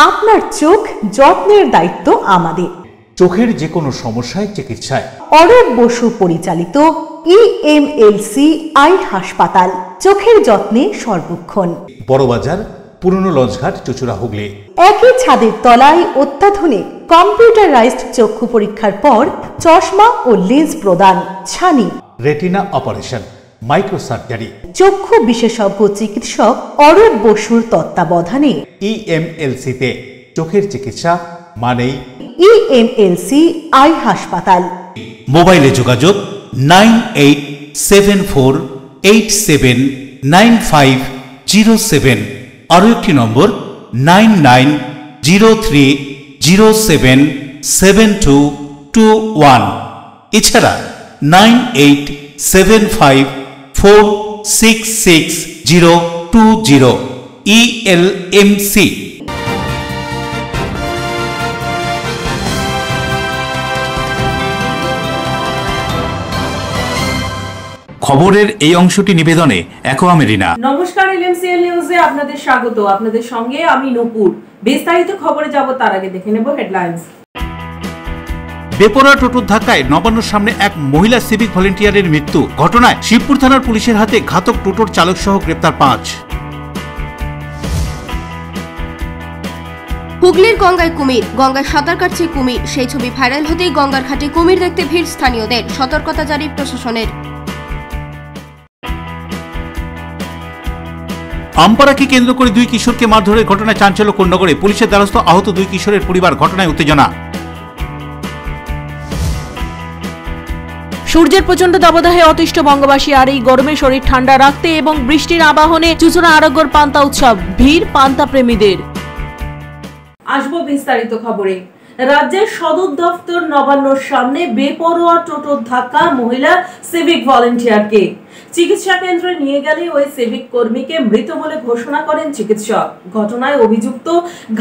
আপনার চোখ যত্নের দায়িত্ব আমাদের। চোখের যে কোনো সমস্যায় চিকিৎসায় অরূপ বসু পরিচালিত EMLC আই হাসপাতাল, চোখের যত্নে সর্বক্ষণ। বড়বাজার, পুরনো লঞ্চঘাট, চুচুড়া, হুগলি। একই ছাদের তলায় অত্যাধুনিক কম্পিউটারাইজড চক্ষু পরীক্ষার পর চশমা ও লেন্স প্রদান, ছানি, রেটিনা অপারেশন, মাইক্রো সার্জারি। চক্ষু বিশেষজ্ঞ চিকিৎসক অরূপ বসুর তত্ত্বাবধানে EMLC-তে চোখের চিকিৎসা মানেই EMLC আই হাসপাতাল। মোবাইলে যোগাযোগ 9874879507। আরও একটি নম্বর 9903077221। এছাড়া 9875466020 ELMC। খবরের এই অংশটি নিবেদনে অ্যাকোয়া মেরিনা। নমস্কার, LMCL নিউজে আপনাদের স্বাগত। আপনাদের সঙ্গে আমি নূপুর। বিস্তারিত খবরে যাব তার আগে দেখে নেব হেডলাইন্স। বেপরোয়া টোটোর ধাক্কায় নবান্নর সামনে এক মহিলা সিভিক ভলেন্টিয়ারের মৃত্যু। ঘটনায় শিবপুর থানার পুলিশের হাতে ঘাতক টোটোর চালক সহ গ্রেপ্তার 5। হুগলির গঙ্গায় কুমির, গঙ্গায় সাঁতার কাটছে কুমির। সেই ছবি ভাইরাল হতেই গঙ্গার ঘাটে কুমির দেখতে ভিড় স্থানীয়দের। সতর্কতা জারি প্রশাসনের। আমপাড়াকে কেন্দ্র করে 2 কিশোরকে মারধরের ঘটনায় চাঞ্চল্য কোন্নগরে। পুলিশের দ্বারস্থ আহত 2 কিশোরের পরিবার। ঘটনায় উত্তেজনা। সূর্যের প্রচন্ড দাবদাহে অতিষ্ঠ বঙ্গবাসী, আর এই গরমে শরীর ঠান্ডা রাখতে এবং বৃষ্টির আবাহনে চুচুড়া আরোগ্যর পান্তা উৎসব, ভিড় পান্তা প্রেমীদের। আসবো বিস্তারিত খবরে। রাজ্যের সদর দফতর নবান্নর সামনে বেপরোয়া টোটোর ধাক্কা মহিলা সিভিক ভলেন্টিয়ারকে। চিকিৎসা কেন্দ্রে নিয়ে গেলে ওই সিভিক কর্মীকে মৃত বলে ঘোষণা করেন চিকিৎসক। ঘটনায় অভিযুক্ত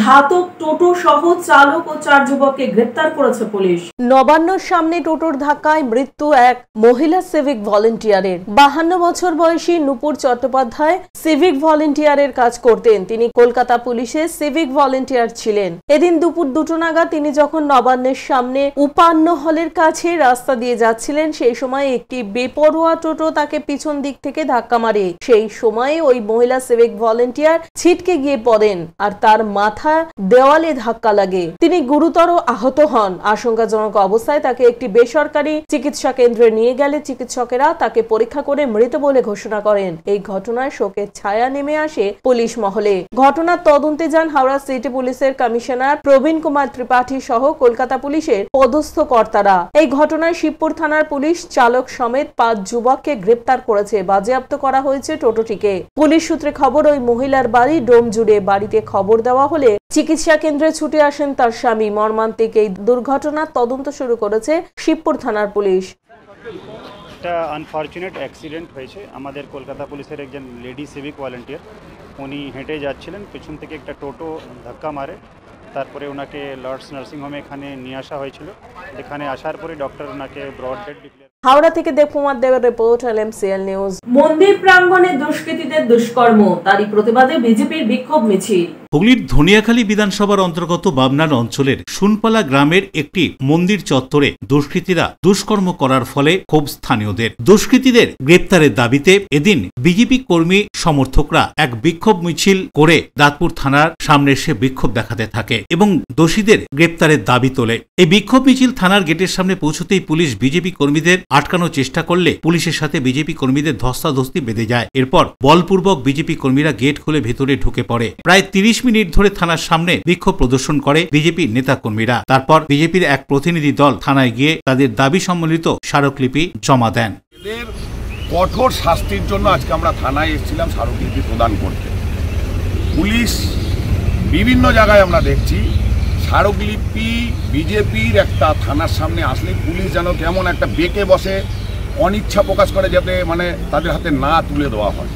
ঘাতক টোটো সহ চালক ও 4 যুবককে গ্রেপ্তার করেছে পুলিশ। নবান্নর সামনে টোটোর ধাক্কায় মৃত্যু এক মহিলা সিভিক ভলেন্টিয়ারের। 52 বছর বয়সী নূপুর চট্টোপাধ্যায় সিভিক ভলেন্টিয়ারের কাজ করতেন। তিনি কলকাতা পুলিশের সিভিক ভলেন্টিয়ার ছিলেন। এদিন দুপুর 2টো নাগাদ তিনি যখন নবান্নের সামনে উপান্ন হলের কাছে রাস্তা দিয়ে যাচ্ছিলেন, সেই সময় একটি বেপরোয়া টোটো তাকে পিছন দিক থেকে ধাক্কা মারে। সেই সময় ওই মহিলা সিভিক ভলেন্টিয়ার ছিটকে গিয়ে পড়েন আর তার মাথা দেওয়ালে ধাক্কা লাগে। তিনি গুরুতর আহত হন। আশঙ্কাজনক অবস্থায় তাকে একটি বেসরকারি চিকিৎসা কেন্দ্রে নিয়ে গেলে চিকিৎসকেরা তাকে পরীক্ষা করে মৃত বলে ঘোষণা করেন। এই ঘটনায় শোকের ছায়া নেমে আসে পুলিশ মহলে। ঘটনার তদন্তে যান হাওড়া সিটি পুলিশের কমিশনার প্রবীণ কুমার ত্রিপাঠী সহ কলকাতা পুলিশের পদস্থ কর্তারা। এই ঘটনায় শিবপুর থানার পুলিশ চালক সমেত 5 যুবককে গ্রেপ্তার করেছে। বাজেয়াপ্ত করা হয়েছে টোটোটিকে। পুলিশ সূত্রে খবর, ওই মহিলার বাড়ি ডোমজুড়ে। বাড়িতে খবর দেওয়া হলে চিকিৎসা কেন্দ্রে ছুটে আসেন তার স্বামী। মর্মান্তিক এই দুর্ঘটনার তদন্ত শুরু করেছে শিবপুর থানার পুলিশ। একটা আনফরচুনেট অ্যাক্সিডেন্ট হয়েছে। আমাদের কলকাতা পুলিশের একজন লেডি সিভিক ভলেন্টিয়ার, উনি হেঁটে যাচ্ছিলেন, পেছন থেকে একটা টোটো ধাক্কা মারে। তারপরে ওনাকে লর্ডস নার্সিংহোমে এখানে নিয়ে আসা হয়েছিল। এখানে আসার পরে ডক্টর ওনাকে ব্রড ডেড ডিক্লেয়ার। হাওড়া থেকে দেবকুমার দেবের রিপোর্ট, LMCL নিউজ। মন্দির প্রাঙ্গণে দুষ্কৃতীদের দুষ্কর্ম, তারই প্রতিবাদে বিজেপির বিক্ষোভ মিছিল। হুগলির ধনিয়াখালী বিধানসভার অন্তর্গত বাবনান অঞ্চলের সুনপালা গ্রামের একটি মন্দির চত্বরে দুষ্কৃতীরা দুষ্কর্ম করার ফলে ক্ষোভ স্থানীয়দের। দুষ্কৃতীদের গ্রেপ্তারের দাবিতে এদিন বিজেপি কর্মী সমর্থকরা এক বিক্ষোভ মিছিল করে দাঁতপুর থানার সামনে এসে বিক্ষোভ দেখাতে থাকে এবং দোষীদের গ্রেপ্তারের দাবি তোলে। এই বিক্ষোভ মিছিল থানার গেটের সামনে পৌঁছতেই পুলিশ বিজেপি কর্মীদের আটকানোর চেষ্টা করলে পুলিশের সাথে বিজেপি কর্মীদের ধস্তাধস্তি বেঁধে যায়। এরপর বলপূর্বক বিজেপি কর্মীরা গেট খুলে ভেতরে ঢুকে পড়ে। প্রায় 30 মিনিট ধরে থানার সামনে বিক্ষোভ প্রদর্শন করে বিজেপির নেতা কর্মীরা। তারপর বিজেপির এক প্রতিনিধি দল থানায় গিয়ে তাদের দাবি সম্বলিত স্মারকলিপি জমা দেন। এদের কঠোর শাস্তির জন্য আজকে আমরা থানায় এসেছিলাম স্মারকলিপি প্রদান করতে। পুলিশ বিভিন্ন জায়গায় আমরা দেখছি স্মারকলিপি বিজেপির একটা থানার সামনে আসলে পুলিশ যেন কেমন একটা বেঁকে বসে, অনিচ্ছা প্রকাশ করে যাতে তাদের হাতে না তুলে দেওয়া হয়।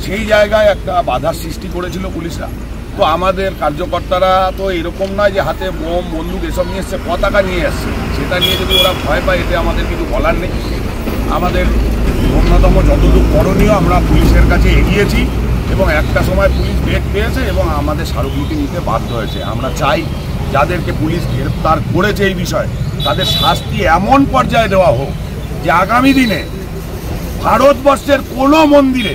সেই জায়গায় একটা বাধার সৃষ্টি করেছিল পুলিশরা। তো আমাদের কার্যকর্তারা তো এরকম নয় যে হাতে বোম বন্দুক এসব নিয়ে এসছে, পতাকা নিয়ে এসছে। সেটা নিয়ে যদি ওরা ভয় পায় এতে আমাদের কিছু বলার নেই। আমাদের ন্যূনতম যতটুকু করণীয় আমরা পুলিশের কাছে এগিয়েছি এবং একটা সময় পুলিশ বেগ পেয়েছে এবং আমাদের স্মারকলিপি নিতে বাধ্য হয়েছে। আমরা চাই যাদেরকে পুলিশ গ্রেপ্তার করেছে এই বিষয়ে তাদের শাস্তি এমন পর্যায়ে দেওয়া হোক যে আগামী দিনে ভারতবর্ষের কোনো মন্দিরে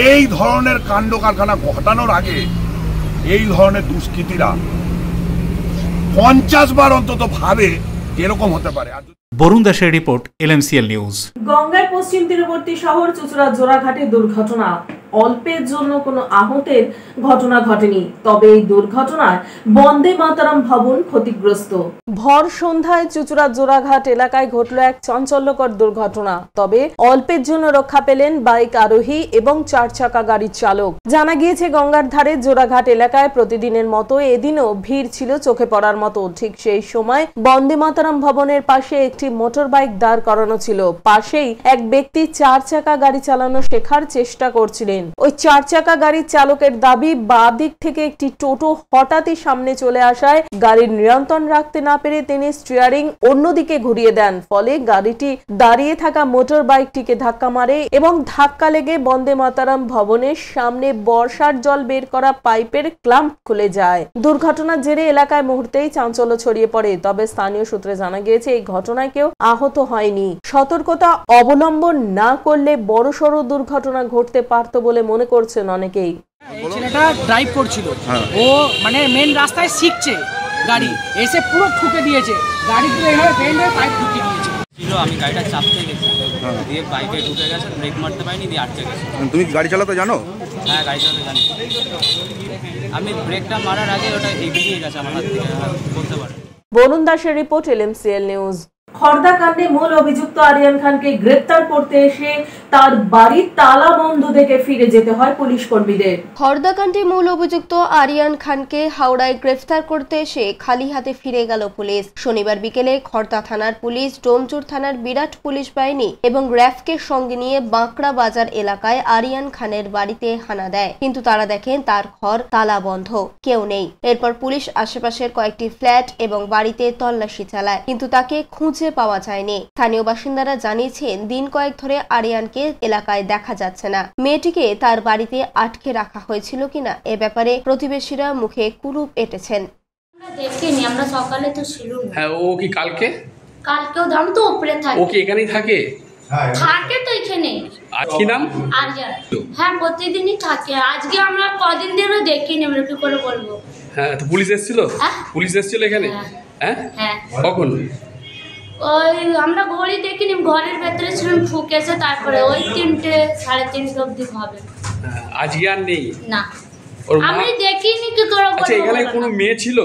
এই ধরনের কাণ্ড কারখানা ঘটানোর আগে এই ধরনের দুষ্কৃতীরা 50 বার অন্তত ভাবে এরকম হতে পারে। বরুণ দাসের রিপোর্ট, LMCL নিউজ। গঙ্গার পশ্চিম তীরবর্তী শহর চুঁচুড়া জোড়াঘাটে দুর্ঘটনা। অল্পের জন্য কোনো আহতের ঘটনা ঘটেনি, তবে এই দুর্ঘটনায় বন্দে মাতরম ভবন ক্ষতিগ্রস্ত। ভর সন্ধ্যায় চুঁচুড়া জোড়াঘাট এলাকায় ঘটল এক চাঞ্চল্যকর দুর্ঘটনা। তবে অল্পের জন্য রক্ষা পেলেন বাইক আরোহী এবং 4 চাকা গাড়ির চালক। জানা গিয়েছে গঙ্গার ধারে জোড়াঘাট এলাকায় প্রতিদিনের মতো এদিনও ভিড় ছিল চোখে পড়ার মতো। ঠিক সেই সময় বন্দে মাতরম ভবনের পাশে একটি মোটর বাইক দাঁড় করানো ছিল। পাশেই এক ব্যক্তি 4 চাকা গাড়ি চালানো শেখার চেষ্টা করছিলেন। ওই 4 চাকা গাড়ির চালকের দাবি, বাঁ দিক থেকে একটি টোটো হঠাৎই সামনে চলে আসায় গাড়ির নিয়ন্ত্রণ রাখতে না পেরে তিনি স্টিয়ারিং অন্যদিকে ঘুরিয়ে দেন। ফলে গাড়িটি দাঁড়িয়ে থাকা মোটর বাইকটিকে ধাক্কা মারে এবং ধাক্কা লেগে বন্দে মাতরম ভবনের সামনে বর্ষার জল বের করা পাইপের ক্লাম্প খুলে যায়। দুর্ঘটনার জেরে এলাকায় মুহূর্তেই চাঞ্চল্য ছড়িয়ে পড়ে। তবে স্থানীয় সূত্রে জানা গিয়েছে এই ঘটনায় কেউ আহত হয়নি। সতর্কতা অবলম্বন না করলে বড়সড় দুর্ঘটনা ঘটতে পারত বলে মনে করছেন অনেকেই। ছেলেটা ড্রাইভ করছিল, ও মানে মেন রাস্তায় শিখছে, গাড়ি এসে পুরো ঠুকে দিয়েছে, গাড়ি পুরো এইভাবে বেন্ড হয়ে পাইপ ঢুকে দিয়েছে। আমি গাড়িটা চাপতে গেছি, দিয়ে বাইকে ঢুকে গেছে, ব্রেক মারতে পারিনি, দিয়ে আটকে গেছে। তুমি গাড়ি চালাতে জানো? হ্যাঁ, গাড়ি চালাতে জানি। আমি ব্রেকটা মারার আগে ওটা এগিয়ে গেছে আমার হাত থেকে, বলতে পারেন। বরুণ দাসের রিপোর্ট, LMCL নিউজ। খর্দা কাণ্ডে মূল অভিযুক্ত আরিয়ান খানকে গ্রেপ্তার করতে এসে তার বাড়ির তালা বন্ধ দেখে ফিরে যেতে হয় পুলিশ কর্মীদের। খর্দা কাণ্ডে মূল অভিযুক্ত আরিয়ান খানকে হাওড়ায় গ্রেফতার করতে এসে খালি হাতে ফিরে গেল পুলিশ। শনিবার বিকেলে খর্দা থানার পুলিশ, ডোমচুর থানার বিরাট পুলিশ বাহিনী এবং র্যাফকে সঙ্গে নিয়ে বাঁকড়া বাজার এলাকায় আরিয়ান খানের বাড়িতে হানা দেয়, কিন্তু তারা দেখেন তার ঘর তালা বন্ধ, কেউ নেই। এরপর পুলিশ আশেপাশের কয়েকটি ফ্ল্যাট এবং বাড়িতে তল্লাশি চালায়, কিন্তু তাকে খুঁজে পাওয়া যায়নি। স্থানীয় বাসিন্দারা জানিয়েছেন দিন কয়েক ধরে আরিয়ানকে এলাকায় দেখা যাচ্ছে না। মেয়েটিকে তার বাড়িতে আটকে রাখা হয়েছিল কিনা এ ব্যাপারে প্রতিবেশীরা মুখে কুরুপ এঁটেছেন। দেখিনি, আমরা সকালে তো ছিল। হ্যাঁ, ও কি কালকেও দাম তো উপরে থাকে। ও কি এখানেই থাকে? থাকে তো এখানে। আজ কি নাম? আরিয়ান। হ্যাঁ, প্রতিদিনই থাকে। আজকে আমরা কদিন ধরে দেখিনি, আমরা কি করে বলবো। হ্যাঁ, তো পুলিশ এসেছিল? পুলিশ এসেছিল এখানে? হ্যাঁ হ্যাঁ। কখন? ওই আমরা ঘড়ি দেখিনি, ঘরের ভেতরে ছিলাম, ঠুকেছে, তারপরে ওই 3টে 3:30 অবধি হবে। আজকে আর নেই না, আমি দেখিনি, কি করে বলবো। আচ্ছা, এখানে কোনো মেয়ে ছিল?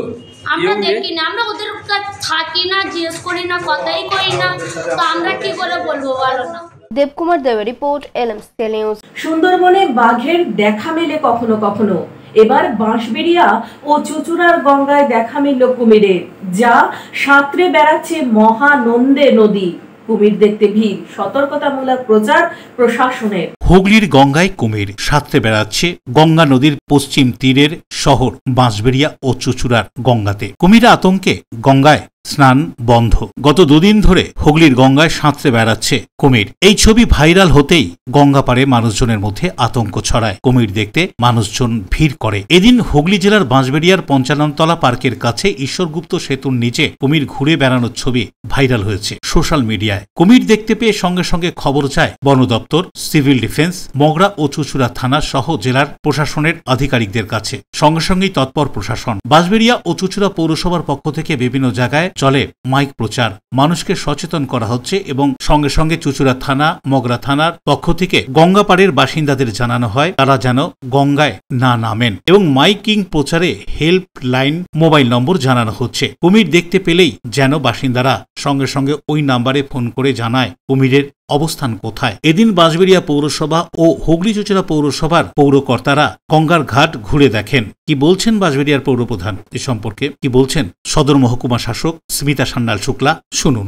আমরা দেখিনি, আমরা ওদের কাছে থাকি না, জিজ্ঞেস করি না, কথাই করি না, তো আমরা কি করে বলবো বলো না। দেবকুমার দেবের রিপোর্ট, LMCL নিউজ। সুন্দরবনে বাঘের দেখা মেলে কখনো কখনো। এবার বাঁশবেড়িয়া ও চুঁচুড়ার গঙ্গায় দেখা মিলল কুমিরের, যা সাঁতরে বেড়াচ্ছে মহানন্দে নদী। কুমির দেখতে ভিড়, সতর্কতামূলক প্রচার প্রশাসনের। হুগলির গঙ্গায় কুমির সাঁতরে বেড়াচ্ছে গঙ্গা নদীর পশ্চিম তীরের শহর বাঁশবেড়িয়া ও চুঁচুড়ার গঙ্গাতে। কুমির আতঙ্কে গঙ্গায় স্নান বন্ধ। গত 2 দিন ধরে হুগলির গঙ্গায় সাঁতরে বেড়াচ্ছে কুমির। এই ছবি ভাইরাল হতেই গঙ্গা পাড়ে মানুষজনের মধ্যে আতঙ্ক ছড়ায়। কুমির দেখতে মানুষজন ভিড় করে। এদিন হুগলি জেলার বাঁশবেড়িয়ার 55তলা পার্কের কাছে ঈশ্বরগুপ্ত সেতুর নিচে কুমির ঘুরে বেড়ানোর ছবি ভাইরাল হয়েছে সোশ্যাল মিডিয়ায়। কুমির দেখতে পেয়ে সঙ্গে সঙ্গে খবর যায় বন দপ্তর, সিভিল ডিফেন্স, মগরা ও চুঁচুড়া থানা সহ জেলার প্রশাসনের আধিকারিকদের কাছে। সঙ্গে সঙ্গেই তৎপর প্রশাসন। বাঁশবেড়িয়া ও চুঁচুড়া পৌরসভার পক্ষ থেকে বিভিন্ন জায়গায় চলে মাইক প্রচার, মানুষকে সচেতন করা হচ্ছে এবং সঙ্গে সঙ্গে চুঁচুড়া থানা, মগরা থানার পক্ষ থেকে গঙ্গাপাড়ের বাসিন্দাদের জানানো হয় তারা যেন গঙ্গায় না নামেন এবং মাইকিং প্রচারে হেল্প লাইন মোবাইল নম্বর জানানো হচ্ছে। কুমির দেখতে পেলেই যেন বাসিন্দারা সঙ্গে সঙ্গে ওই নাম্বারে ফোন করে জানায় কুমিরের অবস্থান কোথায়। এদিন বাঁশবেড়িয়া পৌরসভা ও হুগলি চুঁচুড়া পৌরসভার পৌরকর্তারা গঙ্গার ঘাট ঘুরে দেখেন। কি বলছেন বাঁশবেড়িয়ার পৌরপ্রধান এ সম্পর্কে, কি বলছেন সদর মহকুমা শাসক স্মিতা সান্যাল শুক্লা, শুনুন।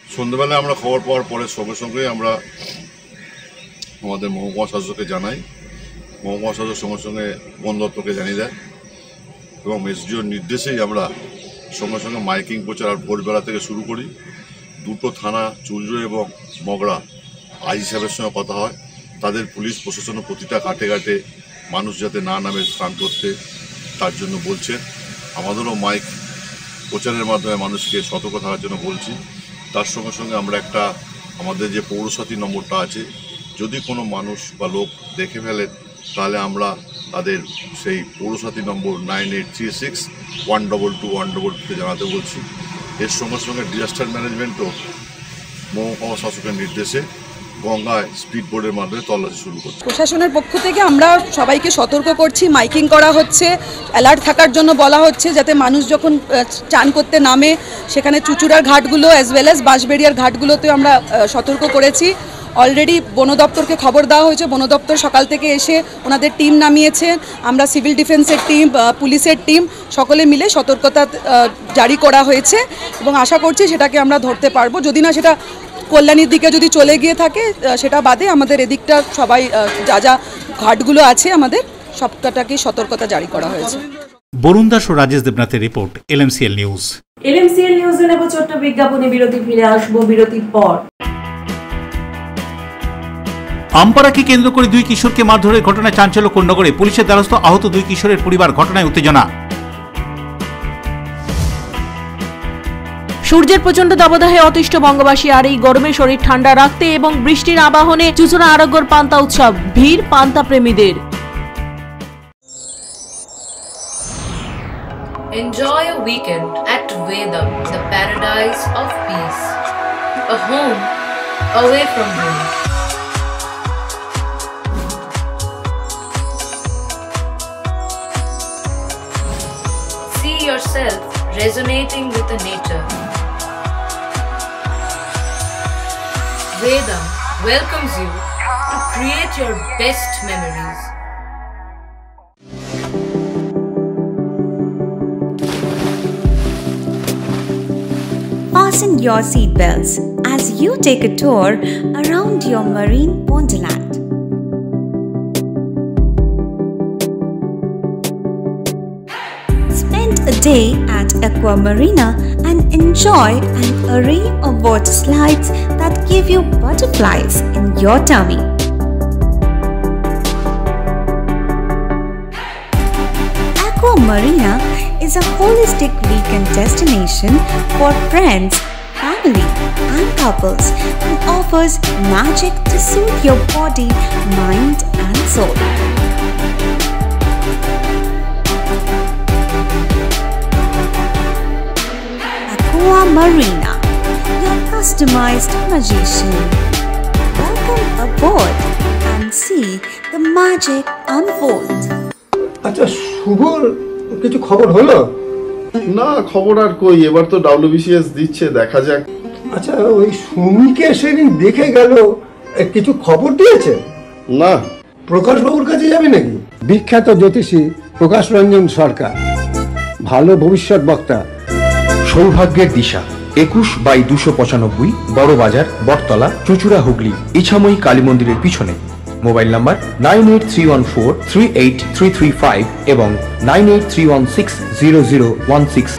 সন্ধ্যাবেলা আমরা খবর পাওয়ার পরে সঙ্গে সঙ্গে আমরা আমাদের মহকুমা শাসককে জানাই। মহকুমা শাসক সঙ্গে সঙ্গে বন দপ্তরকে জানিয়ে দেয় এবং এসডিওর নির্দেশেই আমরা সঙ্গে সঙ্গে মাইকিং প্রচার ভোরবেলা থেকে শুরু করি। 2টো থানা চুঁচুড়া এবং মগরা আইজি সাহেবের সঙ্গে কথা হয়। তাদের পুলিশ প্রশাসন প্রতিটা ঘাটে ঘাটে মানুষ যাতে না নামে স্নান করতে, তার জন্য বলছেন। আমাদেরও মাইক প্রচারের মাধ্যমে মানুষকে সতর্ক থাকার জন্য বলছি। তার সঙ্গে সঙ্গে আমরা একটা আমাদের যে পৌরসাথী নম্বরটা আছে, যদি কোনো মানুষ বা লোক দেখে ফেলেন তাহলে আমরা তাদের সেই পৌরসাথী নম্বর 9836-122-122 জানাতে বলছি। এর সঙ্গে সঙ্গে ডিজাস্টার ম্যানেজমেন্টও মহকুমা শাসকের নির্দেশে গঙ্গায় স্পিড বোর্ডের মাধ্যমে তল্লাশি শুরু করছে। প্রশাসনের পক্ষ থেকে আমরা সবাইকে সতর্ক করছি, মাইকিং করা হচ্ছে, অ্যালার্ট থাকার জন্য বলা হচ্ছে, যাতে মানুষ যখন চান করতে নামে সেখানে চুচুড়ার ঘাটগুলো অ্যাজ ওয়েল অ্যাজ বাঁশবেড়িয়ার ঘাটগুলোতে আমরা সতর্ক করেছি। অলরেডি বন দপ্তরকে খবর দেওয়া হয়েছে, বন দপ্তর সকাল থেকে এসে ওনাদের টিম নামিয়েছে। আমরা সিভিল ডিফেন্সের টিম, পুলিশের টিম সকলে মিলে সতর্কতা জারি করা হয়েছে এবং আশা করছি সেটাকে আমরা ধরতে পারবো। যদি না সেটা কল্যাণীর দিকে যদি চলে গিয়ে থাকে সেটা বাদে আমাদের এদিকটা সবাই যা যা ঘাটগুলো আছে আমাদের সবটাকে সতর্কতা জারি করা হয়েছে। বরুণ দাস ও রাজেশ দেবনাথের রিপোর্ট, LMCL নিউজ। LMCL নিউজে নেব ছোট্ট বিজ্ঞাপনী বিরতি, ফিরে আসবো বিরতির পর। আমপাড়াকে কেন্দ্র করে 2 কিশোরকে মারধরের ঘটনায় চাঞ্চল্য কোন্নগরে, পুলিশের দ্বারস্থ আহত 2 কিশোরের পরিবার, ঘটনায় উত্তেজনা। সূর্যের প্রচন্ড দাবদাহে অতিষ্ঠ বঙ্গবাসী, আর এই গরমে শরীর ঠান্ডা রাখতে এবং বৃষ্টির আবাহনে চুচুড়া আরোগ্যর পান্তা উৎসব, ভিড় পান্তা প্রেমীদের। Enjoy a weekend at Vedam, the paradise of peace. A home away from home. See yourself resonating with the nature. Vedam welcomes you to create your best memories. Fasten your seatbelts as you take a tour around your marine wonderland. Spend a day at Aqua Marina and enjoy an array of water slides that give you butterflies in your tummy. Aqua Marina is a holistic weekend destination for friends, family and couples and offers magic to soothe your body, mind and soul. Aqua Marina, your customized magician. Welcome aboard and see the magic unfold. আচ্ছা শুভর কিছু খবর হলো? না, খবর আর কই, এবার তো WBCS দিচ্ছে, দেখা যাক। আচ্ছা ওই সুমিকে সেদিন দেখে গেল, কিছু খবর দিয়েছে? না। প্রকাশ বাবুর কাছে যাবে নাকি? বিখ্যাত জ্যোতিষী প্রকাশ রঞ্জন সরকার, ভালো ভবিষ্যৎ বক্তা। সৌভাগ্যের দিশা, 21/295 বড় বাজার, বটতলা, চুচুড়া, হুগলি, ইছাময়ী কালী মন্দিরের পিছনে। মোবাইল নাম্বার 9831438335 এবং 9831600016।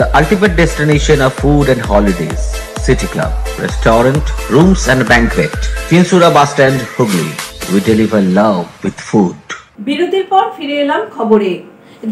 The ultimate destination of food and holidays. City Club, restaurant, rooms and banquet. Finsura Bus Stand, Hugli. We deliver love with food. বিরতির পর ফিরে এলাম খবরে।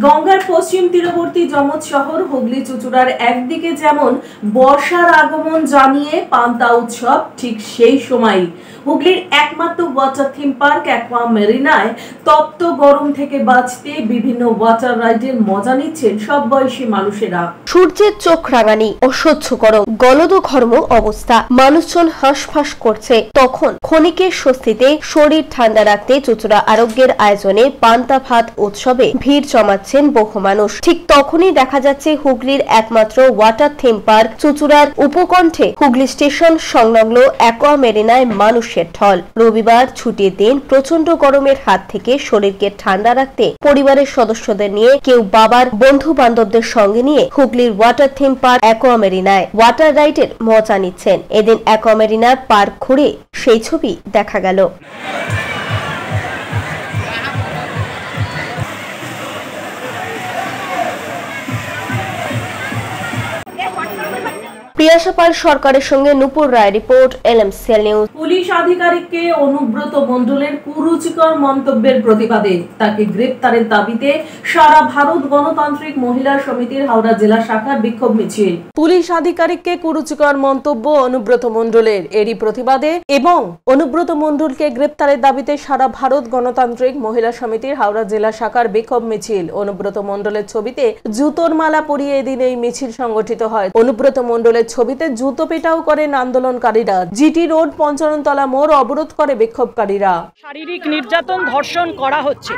গঙ্গার পশ্চিম তীরবর্তী জমজ শহর হুগলি চুচুড়ার একদিকে যেমন বর্ষার আগমন জানিয়ে পান্তা উৎসব, ঠিক সেই সময় হুগলির একমাত্র ওয়াটার থিম পার্ক অ্যাকোয়া মেরিনায় তপ্ত গরম থেকে বাঁচতে বিভিন্ন ওয়াটার রাইডের মজা নিচ্ছেন সব বয়সী মানুষেরা। সূর্যের চোখ রাঙানি, অসহ্য গরম, গলদঘর্ম অবস্থা, মানুষজন হাঁসফাঁস করছে। তখন ক্ষণিকের স্বস্তিতে শরীর ঠান্ডা রাখতে চুচুড়া আরোগ্যের আয়োজনে পান্তা ভাত উৎসবে ভিড় জমাচ্ছে পাচ্ছেন বহু মানুষ। ঠিক তখনই দেখা যাচ্ছে হুগলির একমাত্র ওয়াটার থিম পার্ক চুচুড়ার উপকণ্ঠে হুগলি স্টেশন সংলগ্ন অ্যাকোয়া মেরিনায় মানুষের ঢল। রবিবার ছুটির দিন প্রচন্ড গরমের হাত থেকে শরীরকে ঠান্ডা রাখতে পরিবারের সদস্যদের নিয়ে কেউ বাবার বন্ধু বান্ধবদের সঙ্গে নিয়ে হুগলির ওয়াটার থিম পার্ক অ্যাকোয়া মেরিনায় ওয়াটার রাইডের মজা নিচ্ছেন। এদিন অ্যাকোয়া মেরিনার পার্ক ঘুরে সেই ছবি দেখা গেল। প্রিয়াশা পাল সরকারের সঙ্গে নূপুর রায়, রিপোর্ট LMCL নিউজ। পুলিশ আধিকারিককে অনুব্রত মণ্ডলের কুরুচিকর মন্তব্যের প্রতিবাদে তাকে গ্রেপ্তারের দাবিতে সারা ভারত গণতান্ত্রিক মহিলা সমিতির হাওড়া জেলা শাখার বিক্ষোভ মিছিল। পুলিশ আধিকারিককে কুরুচিকর মন্তব্য অনুব্রত মণ্ডলের, এরই প্রতিবাদে এবং অনুব্রত মণ্ডলকে গ্রেপ্তারের দাবিতে সারা ভারত গণতান্ত্রিক মহিলা সমিতির হাওড়া জেলা শাখার বিক্ষোভ মিছিল। অনুব্রত মণ্ডলের ছবিতে জুতোর মালা পরিয়ে এদিন এই মিছিল সংগঠিত হয়। অনুব্রত মণ্ডলের ছবিতে জুতো পেটাও করেন আন্দোলনকারীরা। জিটি রোড পঞ্চাননতলা মোড় অবরোধ করে বিক্ষোভকারীরা। শারীরিক নির্যাতন, ধর্ষণ করা হচ্ছে,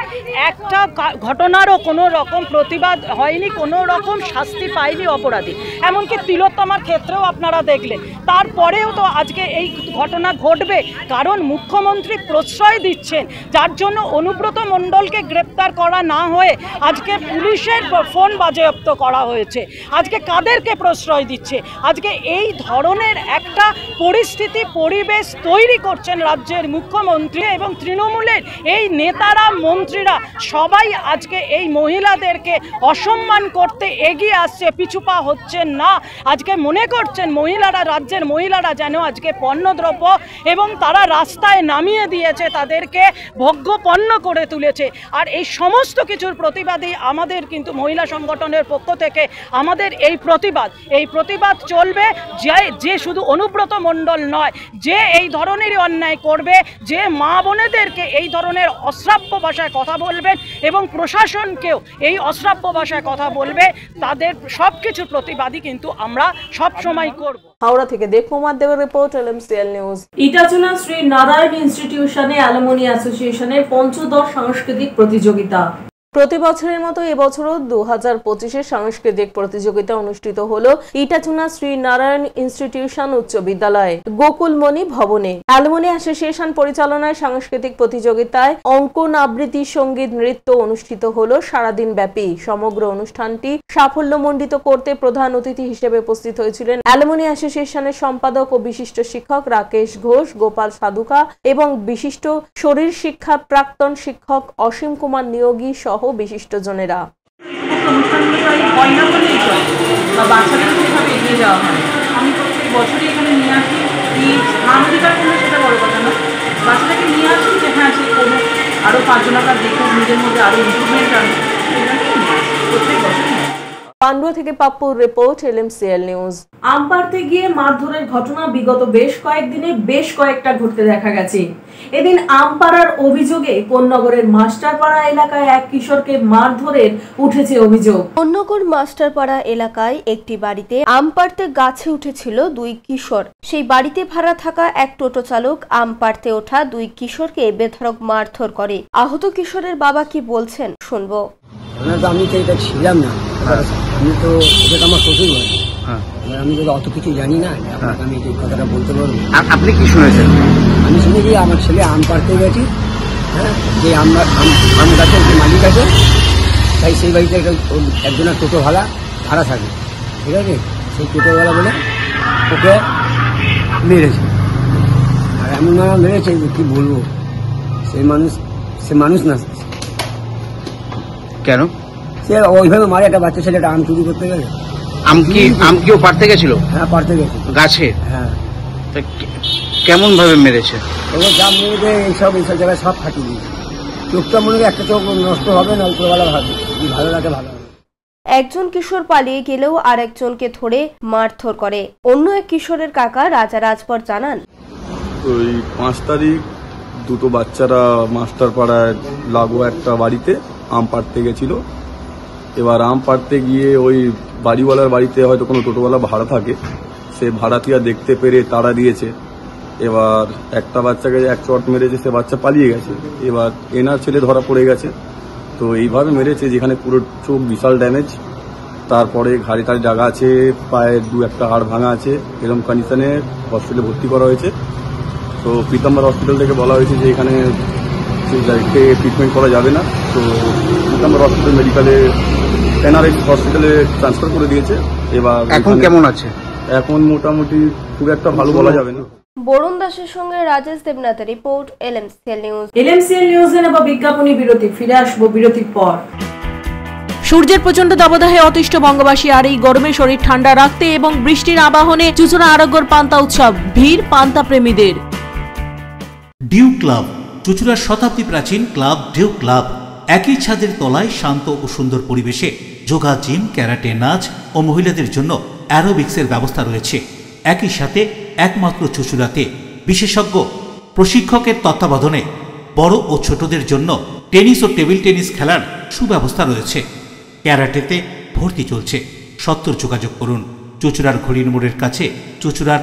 একটা ঘটনারও কোনো রকম প্রতিবাদ হয়নি, কোনো রকম শাস্তি পায়নি অপরাধী। এমনকি তিলোত্তমার ক্ষেত্রেও আপনারা দেখলেন। তারপরেও তো আজকে এই ঘটনা ঘটবে কারণ মুখ্যমন্ত্রী প্রশ্রয় দিচ্ছেন, যার জন্য অনুব্রত মণ্ডলকে গ্রেপ্তার করা না হয়ে আজকে পুলিশের ফোন বাজেয়াপ্ত করা হয়েছে। আজকে কাদেরকে প্রশ্রয় দিচ্ছে? আজকে এই ধরনের একটা পরিস্থিতি পরিবেশ তৈরি করছেন রাজ্যের মুখ্যমন্ত্রী এবং তৃণমূলের এই নেতারা, মন্ত্রীরা সবাই আজকে এই মহিলাদেরকে অসম্মান করতে এগিয়ে আসছে, পিছুপা হচ্ছেন না। আজকে মনে করছেন মহিলারা, রাজ্যের মহিলারা যেন আজকে পণ্যদ্রব্য এবং তারা রাস্তায় নামিয়ে দিয়েছে, তাদেরকে ভোগ্যপণ্য করে তুলেছে। আর এই সমস্ত কিছুর প্রতিবাদী আমাদের কিন্তু মহিলা সংগঠনের পক্ষ থেকে আমাদের এই প্রতিবাদ চলবে। যে শুধু অনুব্রত মণ্ডল নয়, যে এই ধরনেরই অন্যায় করবে, যে মা বোনেদেরকে এই ধরনের অশ্রাব্য ভাষায় কথা বলবেন এবং প্রশাসনকেও এই অশ্রাব্য ভাষায় কথা বলবে, তাদের সবকিছুর প্রতিবাদী কিন্তু আমরা সব সময় করব। হাওড়া থেকে দেবকুমার দেবের report, LMCL news. Itachuna Shri Narayan ইনস্টিটিউশনে অ্যালুমনি অ্যাসোসিয়েশনের পঞ্চদশ সাংস্কৃতিক প্রতিযোগিতা। প্রতি বছরের মতো এবছরও 2025-এর সাংস্কৃতিক প্রতিযোগিতা অনুষ্ঠিত হলো ইটাচুনা শ্রী নারায়ণ ইনস্টিটিউশন উচ্চ বিদ্যালয়ে গোকুলমণি ভবনে। অ্যালুমনি অ্যাসোসিয়েশন পরিচালনায় সাংস্কৃতিক প্রতিযোগিতায় অঙ্কন, আবৃত্তি, সঙ্গীত, নৃত্য অনুষ্ঠিত হলো সারাদিন ব্যাপী। সমগ্র অনুষ্ঠানটি সাফল্যমণ্ডিত করতে প্রধান অতিথি হিসেবে উপস্থিত হয়েছিলেন অ্যালুমনি অ্যাসোসিয়েশনের সম্পাদক ও বিশিষ্ট শিক্ষক রাকেশ ঘোষ, গোপাল সাধুকা এবং বিশিষ্ট শরীর শিক্ষা প্রাক্তন শিক্ষক অসীম কুমার নিয়োগী সহ বিশিষ্টজনেরা। আমি প্রত্যেক বছরই এখানে নিয়ে আসি, অধিকার করলে সেটা বড় কথা না, বাচ্চাটাকে নিয়ে আসি যে হ্যাঁ সে কোনো আরো 5 জনকার দেখুক, নিজের মধ্যে আরো ইমপ্রুভমেন্ট আনুক, প্রত্যেক বছর। পান্ডুয়া থেকে পাপ্পুর রিপোর্ট, LMCL নিউজ। আম পাড়তে গিয়ে মারধরের ঘটনা বিগত বেশ কয়েকদিনে বেশ কয়েকটা ঘটতে দেখা গেছে। এদিন আম পাড়ার অভিযোগে কোন্নগরের মাস্টারপাড়া এলাকায় এক কিশোরকে মারধরের উঠেছে অভিযোগ। কোন্নগর মাস্টারপাড়া এলাকায় একটি বাড়িতে আম পাড়তে গাছে উঠেছিল 2 কিশোর। সেই বাড়িতে ভাড়া থাকা এক টোটো চালক আম পাড়তে ওঠা 2 কিশোরকে বেধড়ক মারধর করে। আহত কিশোরের বাবা কি বলছেন শুনবো। আমি তো এটা ছিলাম না, আমি তো এটা আমার শ্বশুর হয়, আমি যদি অত কিছু জানি না, আমি এই কথাটা বলতে পারবো। আপনি কি শুনেছেন? আমি শুনেছি আমার ছেলে আম পাড়তে গেছি, হ্যাঁ, যে আম গাছের যে মালিক আছে, তাই সেই বাড়িতে একজনের টোটো ভাড়া থাকে, ঠিক আছে, সেই টোটোওয়ালা বলে ওকে মেরেছে। আর এমন মেরেছে কি বলবো, সে মানুষ না। কেন সে ওইভাবে মারে? একটা বাচ্চা ছেলেটা আম চুরি করতে গেলে। আম কেউ পাড়তে গেছিল? হ্যাঁ, পাড়তে গেছে গাছে। হ্যাঁ, কেমন ভাবে মেরেছে? এবার যা মেরেছে এইসব জায়গায় সব ফাটিয়ে দিয়েছে। চোখটা মনে হয় একটা চোখ নষ্ট হবে না, উপরওয়ালা ভাবে ভালো লাগে ভালো হবে। একজন কিশোর পালিয়ে গেলেও আর একজনকে ধরে মারধর করে। অন্য এক কিশোরের কাকা রাজা রাজপর জানান, ওই 5 তারিখ দুটো বাচ্চারা মাস্টারপাড়ায় লাগোয়া একটা বাড়িতে আম পাড়তে গেছিল। এবার আম পাড়তে গিয়ে ওই বাড়িওয়ালার বাড়িতে হয়তো কোনো টোটোওয়ালা ভাড়া থাকে, সে ভাড়াটিয়া দেখতে পেরে তাড়া দিয়েছে। এবার একটা বাচ্চাকে এক চট মেরেছে, সে বাচ্চা পালিয়ে গেছে। এবার এনার ছেলে ধরা পড়ে গেছে, তো এইভাবে মেরেছে যেখানে পুরো চোখ বিশাল ড্যামেজ, তারপরে ঘাড়ে তার জায়গা আছে, পায়ে 2-1 হাড় ভাঙা আছে। এরকম কন্ডিশনে হসপিটালে ভর্তি করা হয়েছে। তো পীতাম্বর হসপিটাল থেকে বলা হয়েছে যে এখানে ট্রিটমেন্ট করা যাবে না। তো পীতাম্বর হসপিটাল মেডিকেলে NRH হসপিটালে ট্রান্সফার করে দিয়েছে। এবার এখন কেমন আছে? এখন মোটামুটি খুব একটা ভালো বলা যাবে না। বরুণ দাসের সঙ্গে রাজেশ দেবনাথের রিপোর্ট, LMCL নিউজ। LMCL নিউজে নেব বিজ্ঞাপনী বিরতি, ফিরে আসবো বিরতির পর। সূর্যের প্রচন্ড দাবদাহে অতিষ্ঠ বঙ্গবাসী আর এই গরমে শরীর ঠান্ডা রাখতে এবং বৃষ্টির আবাহনে চুচুড়া আরোগ্যর পান্তা উৎসব, ভিড় পান্তা প্রেমীদের। ডিউ ক্লাব, চুচুড়ার শতাব্দী প্রাচীন ক্লাব ডিউ ক্লাব। একই ছাদের তলায় শান্ত ও সুন্দর পরিবেশে যোগা, জিম, ক্যারাটে, নাচ ও মহিলাদের জন্য অ্যারোবিক্সের ব্যবস্থা রয়েছে। একই সাথে একমাত্র চুচুড়াতে বিশেষজ্ঞ প্রশিক্ষকের তত্ত্বাবধানে বড় ও ছোটদের জন্য টেনিস ও টেবিল টেনিস খেলার সুব্যবস্থা রয়েছে। ক্যারাটেতে ভর্তি চলছে। সত্তর যোগাযোগ করুন চুচুড়ার ঘড়ির মোড়ের কাছে চুচুড়ার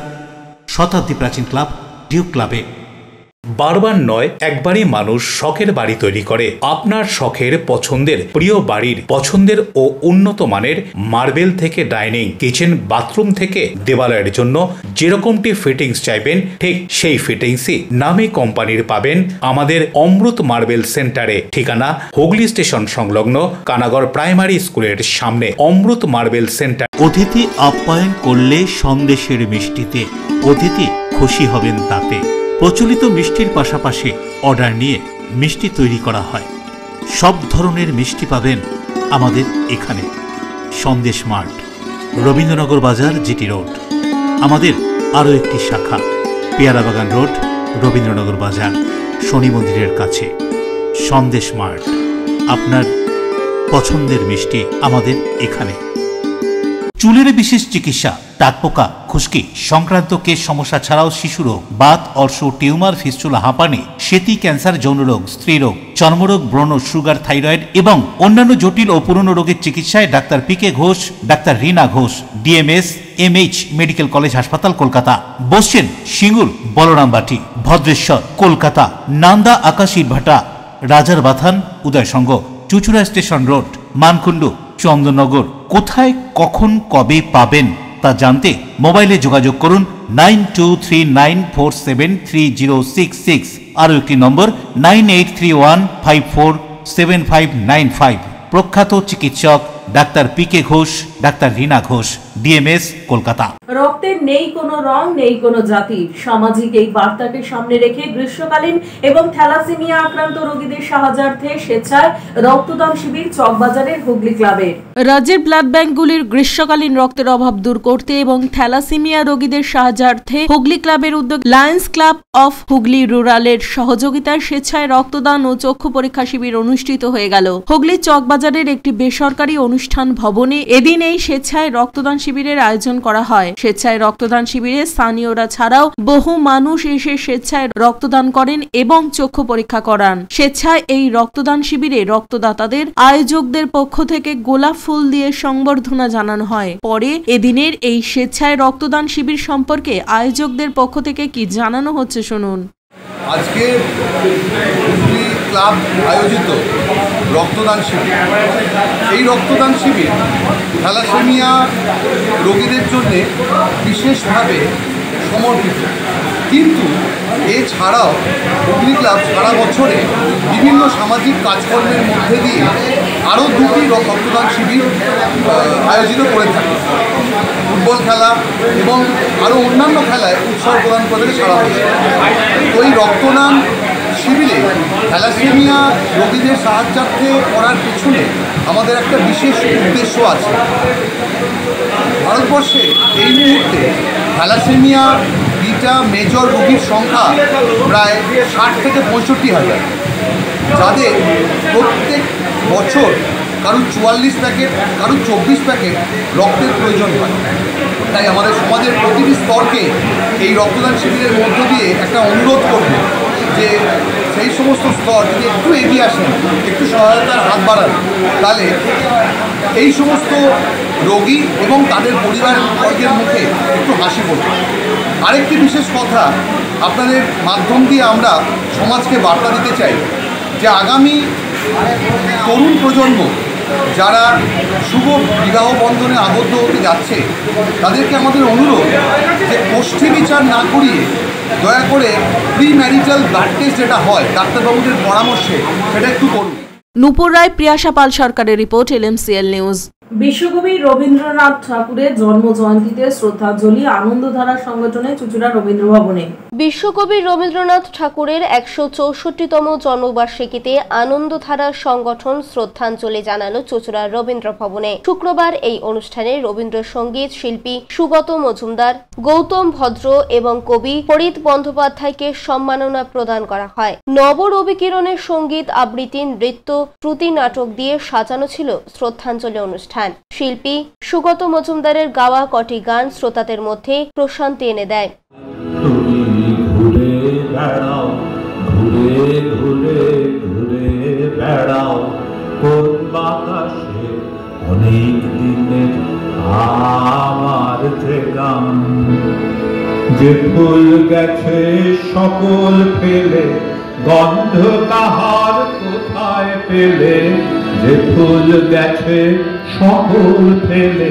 শতাব্দী প্রাচীন ক্লাব ডিউ ক্লাবে। বারবার নয়, একবারই মানুষ শখের বাড়ি তৈরি করে। আপনার শখের পছন্দের প্রিয় বাড়ির পছন্দের ও উন্নত মানের মার্বেল থেকে ডাইনিং, কিচেন, বাথরুম থেকে দেওয়ালের জন্য যেরকমটি ফিটিংস চাইবেন ঠিক সেই ফিটিংসই নামী কোম্পানির পাবেন আমাদের অমৃত মার্বেল সেন্টারে। ঠিকানা হুগলি স্টেশন সংলগ্ন কানাগড় প্রাইমারি স্কুলের সামনে অমৃত মার্বেল সেন্টার। অতিথি আপ্যায়ন করলে সন্দেশের মিষ্টিতে অতিথি খুশি হবেন তাতে। প্রচলিত মিষ্টির পাশাপাশি অর্ডার নিয়ে মিষ্টি তৈরি করা হয়। সব ধরনের মিষ্টি পাবেন আমাদের এখানে। সন্দেশ মার্ট, রবীন্দ্রনগর বাজার, জিটি রোড। আমাদের আরও একটি শাখা পেয়ারাবাগান রোড, রবীন্দ্রনগর বাজার, শনি মন্দিরের কাছে। সন্দেশ মার্ট, আপনার পছন্দের মিষ্টি আমাদের এখানে। চুলের বিশেষ চিকিৎসা, টাকপোকা, খুশকি সংক্রান্ত কেশ সমস্যা ছাড়াও শিশুরোগ, বাত, অর্শ, টিউমার, ফিস্টুলা, হাঁপানি, সেতি, ক্যান্সার, যৌনরোগ, স্ত্রীরোগ, চর্মরোগ, ব্রণ, সুগার, থাইরয়েড এবং অন্যান্য জটিল ও পুরনো রোগের চিকিৎসায় doctor PK Ghosh, doctor Rina Ghosh, DMS MH medical college হাসপাতাল, কলকাতা। বসছেন সিঙ্গুর, বলরামবাটি, ভদ্রেশ্বর, কলকাতা, নান্দা, আকাশ ইটভাটা, রাজার বাথান, উদয়সঙ্গ, চুচুড়া স্টেশন রোড, মানকুণ্ডু, চন্দননগর। কোথায়, কখন, কবে পাবেন তা জানতে মোবাইলে যোগাযোগ করুন 9239473066। আরও একটি নম্বর 9831547595। প্রখ্যাত চিকিৎসক doctor PK Ghosh, doctor Rina Ghosh, DMS, Kolkata. রক্তের নেই কোনো রং, নেই কোনো জাতি। সামাজিক এই বার্তাকে সামনে রেখে গ্রীষ্মকালীন এবং থ্যালাসেমিয়া আক্রান্ত রোগীদের সাহায্যার্থে স্বেচ্ছায় রক্তদান শিবির চকবাজারের হুগলি ক্লাবের। রাজ্যের ব্লাড ব্যাংকগুলির গ্রীষ্মকালীন রক্তের অভাব দূর করতে এবং থ্যালাসেমিয়া রোগীদের সাহায্যার্থে হুগলি ক্লাবের উদ্যোগ লায়ন্স ক্লাব অফ হুগলি রুরালের সহযোগিতায় স্বেচ্ছায় রক্তদান ও চক্ষু পরীক্ষা শিবির অনুষ্ঠিত হয়ে গেল হুগলি চকবাজারের একটি বেসরকারি অনুষ্ঠান ভবনে। এদিন এই স্বেচ্ছায় রক্তদান শিবিরের আয়োজন করা হয়। স্বেচ্ছায় রক্তদান শিবিরে স্থানীয়রা ছাড়াও বহু মানুষ এসে স্বেচ্ছায় রক্তদান করেন এবং চক্ষু পরীক্ষা করান। স্বেচ্ছায় এই রক্তদান শিবিরে রক্তদাতাদের আয়োজকদের পক্ষ থেকে গোলাপ ফুল দিয়ে সংবর্ধনা জানানো হয়। পরে এদিনের এই স্বেচ্ছায় রক্তদান শিবির সম্পর্কে আয়োজকদের পক্ষ থেকে কি জানানো হচ্ছে শুনুন। আজকে হুগলি ক্লাব আয়োজিত রক্তদান শিবির, এই রক্তদান শিবির থ্যালাসেমিয়া রোগীদের জন্যে বিশেষভাবে সমর্পিত। কিন্তু এছাড়াও হুগলি ক্লাব সারা বছরে বিভিন্ন সামাজিক কাজকর্মের মধ্যে দিয়ে আরও দুটি রক্তদান শিবির আয়োজিত করে থাকে। ফুটবল খেলা এবং আরও অন্যান্য খেলায় উৎসাহ প্রদান করে সারা বছর। ওই রক্তদান শিবিরে থ্যালাসেমিয়া রোগীদের সাহায্যার্থে করার পেছনে আমাদের একটা বিশেষ উদ্দেশ্য আছে। ভারতবর্ষে এই মুহূর্তে থ্যালাসেমিয়া বিটা মেজর রোগীর সংখ্যা প্রায় 60 থেকে 65,000, যাদের প্রত্যেক বছর কারুর 44 প্যাকেট, কারুর 24 প্যাকেট রক্তের প্রয়োজন হয়। তাই আমাদের সমাজের প্রতিটি স্তরকে এই রক্তদান শিবিরের মধ্য দিয়ে একটা অনুরোধ করব যে সেই সমস্ত স্তর যদি একটু এগিয়ে আসেন, একটু সহায়তার হাত বাড়ান, তাহলে এই সমস্ত রোগী এবং তাদের পরিবার বর্গের মুখে একটু হাসি পড়বে। আরেকটি বিশেষ কথা, আপনাদের মাধ্যম দিয়ে আমরা সমাজকে বার্তা দিতে চাই যে আগামী তরুণ প্রজন্ম যারা শুভ বিবাহ বন্ধনে আবদ্ধ হতে যাচ্ছে তাদেরকে আমাদের অনুরোধ যে গোষ্ঠী বিচার না করিয়ে দয়া করে প্রি ম্যারিটাল ব্লাড টেস্ট যেটা হয় ডাক্তারবাবুদের পরামর্শে সেটা একটু করুন। নূপুর রায়, প্রিয়াশা পাল সরকারের রিপোর্ট, LMCL নিউজ। বিশ্বকবি রবীন্দ্রনাথ ঠাকুরের জন্ম জয়ন্তীতে শ্রদ্ধাঞ্জলি আনন্দধারা সংগঠনে চুঁচুড়া রবীন্দ্র ভবনে। বিশ্বকবি রবীন্দ্রনাথ ঠাকুরের 164তম জন্মবার্ষিকীতে আনন্দধারা সংগঠন শ্রদ্ধাঞ্জলি জানালো চুঁচুড়া রবীন্দ্র ভবনে। শুক্রবার এই অনুষ্ঠানে রবীন্দ্রসঙ্গীত শিল্পী সুগত মজুমদার, গৌতম ভদ্র এবং কবি ফরিদ বন্দ্যোপাধ্যায়কে সম্মাননা প্রদান করা হয়। নবরবিকিরণের সঙ্গীত আবৃত্তি, নৃত্য, শ্রুতি নাটক দিয়ে সাজানো ছিল শ্রদ্ধাঞ্জলি অনুষ্ঠান। শিল্পী সুগত মজুমদারের গাওয়া কটি গান শ্রোতাদের মধ্যে প্রশান্তি এনে দেয়। অনেক দিনের আমার গান যে ফুল গেছে সকল ফেলে, গন্ধ তাহার কোথায় পেলে, যে ফুল গেছে সকল ফেলে,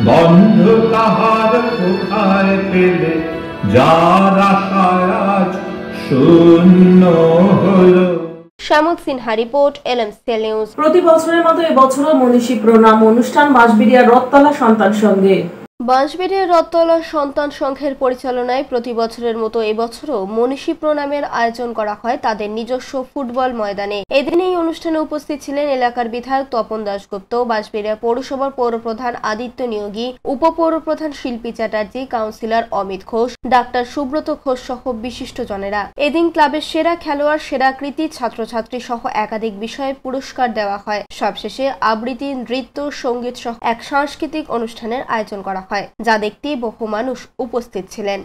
গন্ধ তাহার কোথায় পেলে, যার আশায় আজ শূন্য হলো। শ্যামল সিনহা রিপোর্ট, LMCL নিউজ। প্রতি বছরের মতো এবছরও মনীষী প্রণাম অনুষ্ঠান বাঁশবেড়িয়া রথতলা সন্তান সঙ্গে। বাঁশবেড়িয়া রথতলা সন্তান সংঘের পরিচালনায় প্রতি বছরের মতো এবছরও মনীষী প্রণামের আয়োজন করা হয় তাদের নিজস্ব ফুটবল ময়দানে। এদিন এই অনুষ্ঠানে উপস্থিত ছিলেন এলাকার বিধায়ক তপন দাশগুপ্ত, বাঁশবেড়িয়া পৌরসভার পৌরপ্রধান আদিত্য নিয়োগী, উপপৌরপ্রধান শিল্পী চ্যাটার্জি, কাউন্সিলর অমিত ঘোষ, ডাক্তার সুব্রত ঘোষ সহ বিশিষ্ট জনেরা। এদিন ক্লাবের সেরা খেলোয়াড়, সেরা কৃতি ছাত্রছাত্রী সহ একাধিক বিষয়ে পুরস্কার দেওয়া হয়। সবশেষে আবৃত্তি, নৃত্য, সঙ্গীত সহ এক সাংস্কৃতিক অনুষ্ঠানের আয়োজন করা হয়, যা দেখতে বহু মানুষ উপস্থিত ছিলেন।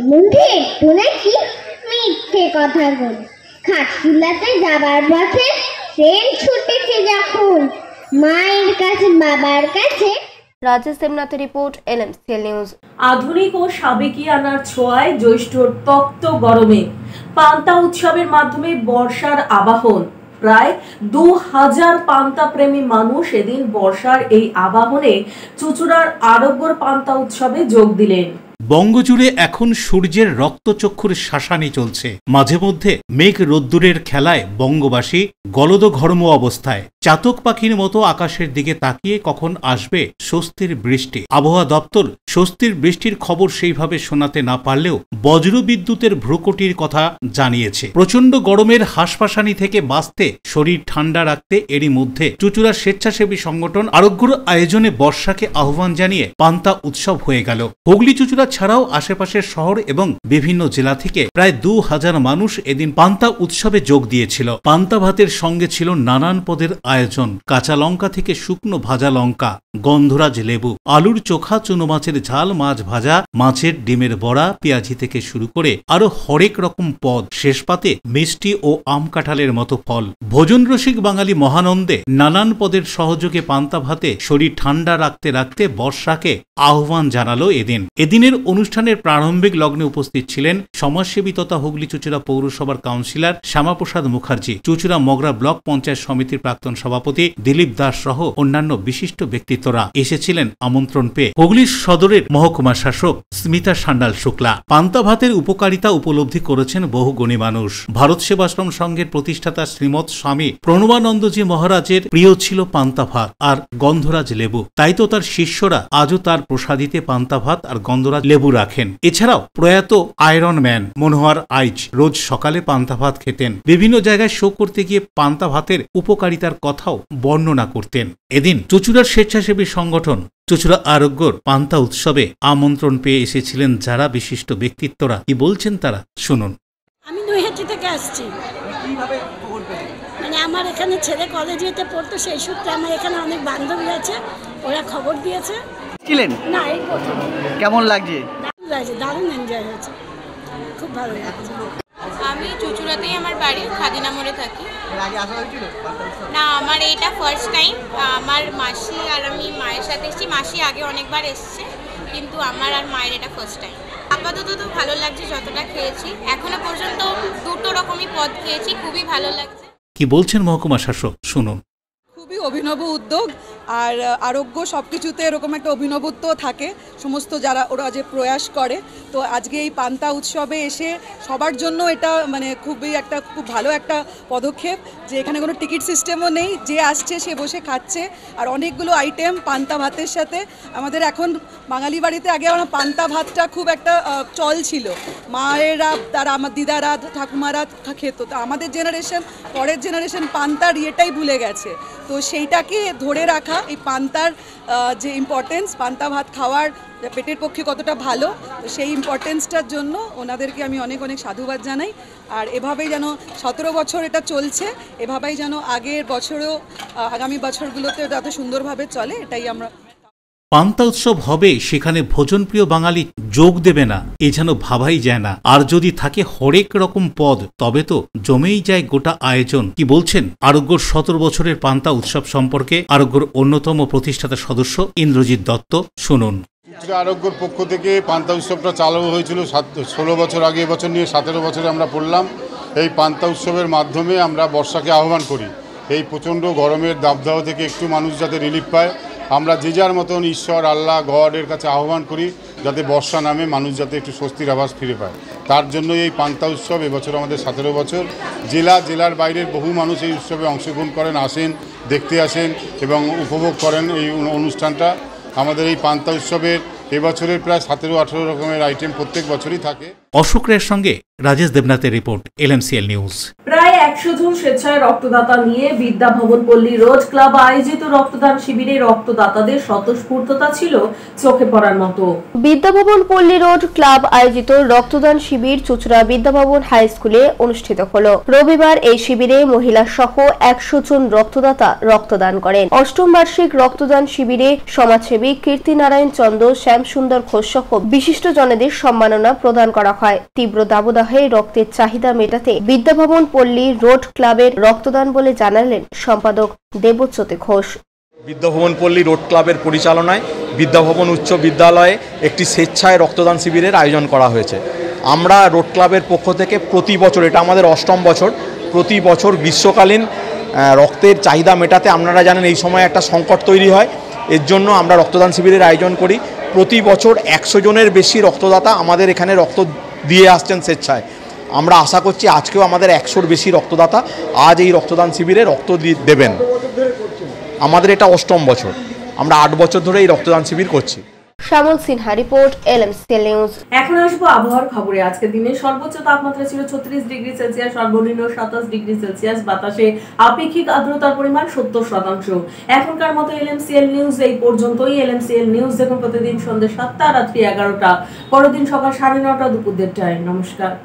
মুখে একটু নাকি মিথ্যে কথা বল, খাটশিলাতে যাবার পথে ট্রেন ছুটেছে যখন, মায়ের কাছে বাবার কাছে। রাজেশ দেবনাথের রিপোর্ট, LMCL নিউজ। আধুনিক ও সাবেকিয়ানার ছোঁয়ায় জ্যৈষ্ঠর তপ্ত গরমে পান্তা উৎসবের মাধ্যমে বর্ষার আবাহন। প্রায় 2000 পান্তা প্রেমী মানুষ এদিন বর্ষার এই আবাহনে চুঁচুড়ার আরোগ্যর পান্তা উৎসবে যোগ দিলেন। বঙ্গজুড়ে এখন সূর্যের রক্তচক্ষুর শাসানি চলছে। মাঝে মধ্যে মেঘ রোদ্দুরের খেলায় বঙ্গবাসী গলদঘর্ম অবস্থায়। চাতক পাখির মতো আকাশের দিকে তাকিয়ে কখন আসবে স্বস্তির বৃষ্টি। আবহাওয়া দপ্তর স্বস্তির বৃষ্টির খবর সেইভাবে শোনাতে না পারলেও বজ্রবিদ্যুতের ভ্রুকুটির কথা জানিয়েছে। প্রচণ্ড গরমের হাঁসফাঁসানি থেকে বাঁচতে, শরীর ঠান্ডা রাখতে এরই মধ্যে চুঁচুড়া স্বেচ্ছাসেবী সংগঠন আরোগ্যর আয়োজনে বর্ষাকে আহ্বান জানিয়ে পান্তা উৎসব হয়ে গেল। হুগলি চুঁচুড়া ছাড়াও আশেপাশের শহর এবং বিভিন্ন জেলা থেকে প্রায় 2000 মানুষ এদিন পান্তা উৎসবে যোগ দিয়েছিল। পান্তা ভাতের সঙ্গে ছিল নানান পদের আয়োজন। কাঁচা লঙ্কা থেকে শুকনো ভাজা লঙ্কা, গন্ধরাজ লেবু, আলুর চোখা, চুনো মাছের ঝাল, মাছ ভাজা, মাছের ডিমের বড়া, পেঁয়াজি থেকে শুরু করে আরো হরেক রকম পদ। শেষ পাতে মিষ্টি ও আম কাঁঠালের মতো ফল। ভোজন রসিক বাঙালি মহানন্দে নানান পদের সহযোগে পান্তা ভাতে শরীর ঠান্ডা রাখতে রাখতে বর্ষাকে আহ্বান জানালো এদিন। এদিনের অনুষ্ঠানের প্রারম্ভিক লগ্নে উপস্থিত ছিলেন সমাজসেবী তথা হুগলি চুঁচুড়া পৌরসভার কাউন্সিলর শ্যামাপ্রসাদ মুখার্জি, চুঁচুড়া মগরা ব্লক পঞ্চায়েত সমিতির প্রাক্তন সভাপতি দিলীপ দাস সহ অন্যান্য বিশিষ্ট ব্যক্তিত্বরা এসেছিলেন আমন্ত্রণ পেয়ে। হুগলি সদরের মহকুমা শাসক স্মিতা সান্যাল শুক্লা। পান্তা ভাতের উপকারিতা উপলব্ধি করেছেন বহু গুণী মানুষ। ভারত সেবাশ্রম সংঘের প্রতিষ্ঠাতা শ্রীমৎ স্বামী প্রণবানন্দজি মহারাজের প্রিয় ছিল পান্তা ভাত আর গন্ধরাজ লেবু। তাই তো তার শিষ্যরা আজও তার প্রসাদিতে পান্তা ভাত আর গন্ধরাজ লেবু রাখেন। এছাড়াও প্রয়াত আয়রন ম্যান মনোহর আইচ রোজ সকালে পান্তা ভাত খেতেন। বিভিন্ন জায়গায় শো করতে গিয়ে পান্তা ভাতের উপকারিতার কথাও বর্ণনা করতেন। এদিন চুঁচুড়ার স্বেচ্ছাসেবী সংগঠন চুঁচুড়া আরোগ্যর পান্তা উৎসবে আমন্ত্রণ পেয়ে এসেছিলেন যারা বিশিষ্ট ব্যক্তিত্বরা। কি বলছেন তারা শুনুন। আমি নৈহাটি থেকে আসছি। মানে আমার এখানে ছেলে কলেজেতে পড়তো, সেই সূত্রে আমার এখানে অনেক বান্ধবী আছে, ওরা খবর দিয়েছে। ছিলেন না এই প্রথম। কেমন লাগছে? দারুণ লাগছে, দারুণ এনজয় হয়েছে, খুব ভালো লাগছে। আমি চুঁচুড়াতেই আমার বাড়ি, খাদিনা মোড়ে থাকি। না, আমার এটা ফার্স্ট টাইম। আমার মাসি আর আমি আমি মায়ের সাথে এসেছি, মাসি আগে অনেকবার এসছে, কিন্তু আমার আর মায়ের এটা ফার্স্ট টাইম। আপাতত তো ভালো লাগছে, যতটা খেয়েছি এখনো পর্যন্ত দুটো রকমই পদ খেয়েছি, খুবই ভালো লাগছে। কি বলছেন মহকুমা শাসক, শুনুন। খুবই অভিনব উদ্যোগ, আর আরোগ্য সব কিছুতে এরকম একটা অভিনবত্ব থাকে সমস্ত যারা ওরা যে প্রয়াস করে। তো আজকে এই পান্তা উৎসবে এসে সবার জন্য এটা মানে খুব ভালো একটা পদক্ষেপ, যে এখানে কোনো টিকিট সিস্টেমও নেই, যে আসছে সে বসে খাচ্ছে। আর অনেকগুলো আইটেম পান্তা ভাতের সাথে, আমাদের এখন বাঙালি বাড়িতে আগে আমরা পান্তা ভাতটা খুব একটা চল ছিল, মায়েরা তারা আমার দিদারা ঠাকুমারা খেত। তো আমাদের জেনারেশন, পরের জেনারেশন পান্তার ইয়েটাই ভুলে গেছে। তো সেইটাকে ধরে রাখা, এই পান্তার যে ইম্পর্টেন্স, পান্তা ভাত খাওয়ার পেটের পক্ষে কতটা ভালো, তো সেই ইম্পর্টেন্সটার জন্য ওনাদেরকে আমি অনেক অনেক সাধুবাদ জানাই। আর এভাবেই যেন 17 বছর এটা চলছে, এভাবেই যেন আগের বছরেও আগামী বছরগুলোতে যাতে সুন্দরভাবে চলে, এটাই আমরা। পান্তা উৎসব হবে, সেখানে ভোজনপ্রিয় বাঙালি যোগ দেবে না, এ যেন ভাবাই যায় না। আর যদি থাকে হরেক রকম পদ, তবে তো জমেই যায় গোটা আয়োজন। কি বলছেন আরোগ্যর 17 বছরের পান্তা উৎসব সম্পর্কে আরোগ্যর অন্যতম প্রতিষ্ঠাতা সদস্য ইন্দ্রজিৎ দত্ত, শুনুন। আরোগ্যর পক্ষ থেকে পান্তা উৎসবটা চালু হয়েছিল 16 বছর আগে, এবছর নিয়ে 17 বছরে আমরা পড়লাম। এই পান্তা উৎসবের মাধ্যমে আমরা বর্ষাকে আহ্বান করি। এই প্রচণ্ড গরমের দাবদাহ থেকে একটু মানুষ যাতে রিলিফ পায়, আমরা যে যার মতন ঈশ্বর, আল্লাহ, গডের কাছে আহ্বান করি যাতে বর্ষা নামে মানুষ যাতে একটু স্বস্তির আভাস ফিরে পায়। তার জন্য এই পান্তা উৎসব এবছর আমাদের 17 বছর। জেলার বাইরের বহু মানুষ এই উৎসবে অংশগ্রহণ করেন, আসেন, দেখতে আসেন এবং উপভোগ করেন এই অনুষ্ঠানটা। আমাদের এই পান্তা উৎসবের এবছরের প্রায় 17-18 রকমের আইটেম প্রত্যেক বছরই থাকে। অশোক রায়ের সঙ্গে রাজেশ দেবনাথের রিপোর্ট, LMCL নিউজ। প্রায় 100 জন স্বেচ্ছায় রক্তদাতা নিয়ে বিদ্যাভবন পল্লী রোড ক্লাব আয়োজিত রক্তদান শিবিরে রক্তদাতাদের স্বতঃস্ফূর্ততা ছিল চোখে পড়ার মতো। বিদ্যাভবন পল্লী রোড ক্লাব আয়োজিত রক্তদান শিবির চুচুড়া বিদ্যাভবন হাই স্কুলে অনুষ্ঠিত হল। রবিবার এই শিবিরে মহিলা সহ 100 জন রক্তদাতা রক্তদান করেন। অষ্টম বার্ষিক রক্তদান শিবিরে সমাজসেবী কীর্তিনারায়ণ চন্দ্র, শ্যামসুন্দর ঘোষ সহ বিশিষ্ট জনেদের সম্মাননা প্রদান করা হয়। তীব্র দাবদাহে রক্তের চাহিদা মেটাতে বিদ্যাভবন পল্লী রোড ক্লাবের রক্তদান বলে জানালেন সম্পাদক দেবজ্যোতি ঘোষ। বিদ্যাভবন পল্লী রোড ক্লাবের পরিচালনায় বিদ্যাভবন উচ্চ বিদ্যালয়ে একটি স্বেচ্ছায় রক্তদান শিবিরের আয়োজন করা হয়েছে। আমরা রোড ক্লাবের পক্ষ থেকে প্রতি বছর, এটা আমাদের 8ম বছর, প্রতি বছর গ্রীষ্মকালীন রক্তের চাহিদা মেটাতে, আপনারা জানেন এই সময় একটা সংকট তৈরি হয়, এর জন্য আমরা রক্তদান শিবিরের আয়োজন করি। প্রতি বছর 100 জনের বেশি রক্তদাতা আমাদের এখানে রক্ত দিয়ে আসছেন স্বেচ্ছায়। আমরা আশা করছি আজকেও আমাদের 100-র বেশি রক্তদাতা আজ এই রক্তদান শিবিরে রক্ত দেবেন। আমাদের এটা 8ম বছর, আমরা 8 বছর ধরে এই রক্তদান শিবির করছি। শ্যামল সিনহা রিপোর্ট, LMCL নিউজ। এখন আসবো আবহাওয়ার খবরে। আজকের দিনে সর্বোচ্চ তাপমাত্রা ছিল 36 ডিগ্রি সেলসিয়াস, সর্বনিম্ন 27 ডিগ্রি সেলসিয়াস। বাতাসে আপেক্ষিক আর্দ্রতার পরিমাণ 70%। এখনকার মতো LMCL নিউজ এই পর্যন্তই। LMCL নিউজ দেখুন প্রতিদিন সন্ধ্যে 7টা, রাত্রি 11টা, পরের দিন সকাল 9:30, দুপুর 1:30। নমস্কার।